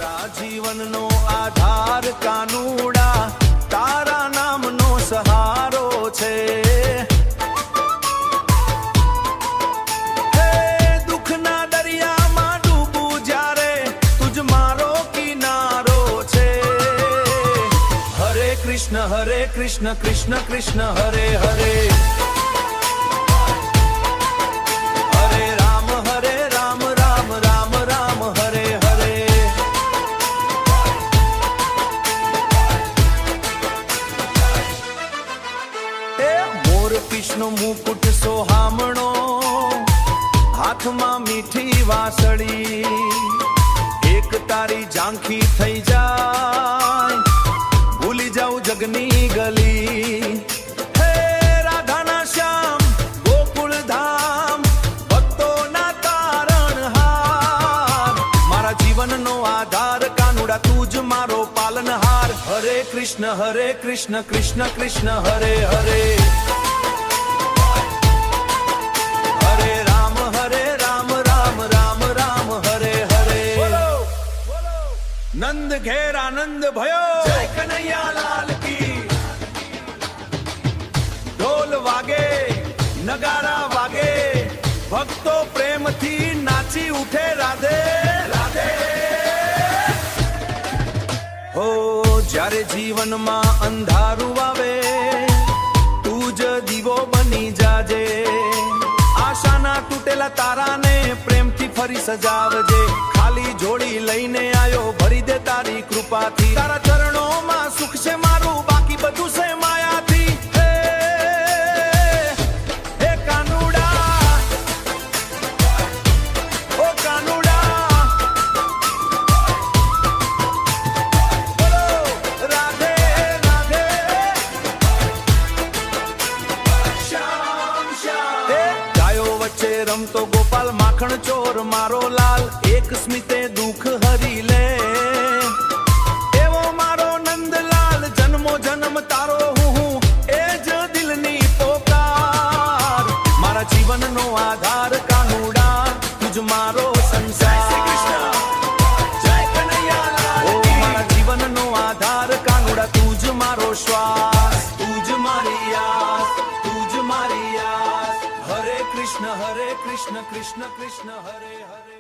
મારા જીવનનો આધાર કાનુડા તારા નામનો સહારો છે હે દુઃખના દરિયામાં ડૂબું જ્યારે તુજ મારો કિનારો છે હરે કૃષ્ણ કૃષ્ણ કૃષ્ણ હરે હરે કૃષ્ણ મુકુટ સોહામણો હાથમાં મીઠી વાસળી એક તારી ઝાંખી થઈ જાય ભૂલી જાઉં જગની ગલી હે રાધાના શ્યામ ગોકુળ ધામ ભક્તોના તારણહાર મારા જીવનનો આધાર કાનુડા તું જ મારો પાલનહાર હરે કૃષ્ણ કૃષ્ણ કૃષ્ણ હરે હરે નંદ ઘેર આનંદ ભયો જય કનૈયા લાલ કી ઢોલ વાગે નગારા વાગે ભક્તો પ્રેમથી નાચી ઉઠે રાધે રાધે હો જ્યારે જીવનમાં અંધારું આવે તું જ દીવો બની જાજે આશાના તૂટેલા તારાને પ્રેમથી ફરી સજાવજે ખાલી જોડી લઈને આયો ભરી દે તારી કૃપાથી તારા ચરણોમાં સુખ છે મારું બાકી બધું છે માયાથી હે કાનુડા ઓ કાનુડા બોલો રાધે રાધે શ્યામ શ્યામ ગાયો વચ્ચે રમતો ગોપાલ માખણ ચોર મારો લાલ એક સ્મિતે દુઃખ હરી લે એવો મારો નંદલાલ જન્મો જન્મ તારો હું એ જ દિલની પોકાર મારા જીવનનો આધાર કાનુડા તુજ મારો સંસાર જય કનૈયા ઓ મારા જીવનનો આધાર કાનુડા તુજ મારો શ્વાસ તુજ મારી આસ તુજ મારી આસ હરે કૃષ્ણ કૃષ્ણ કૃષ્ણ હરે હરે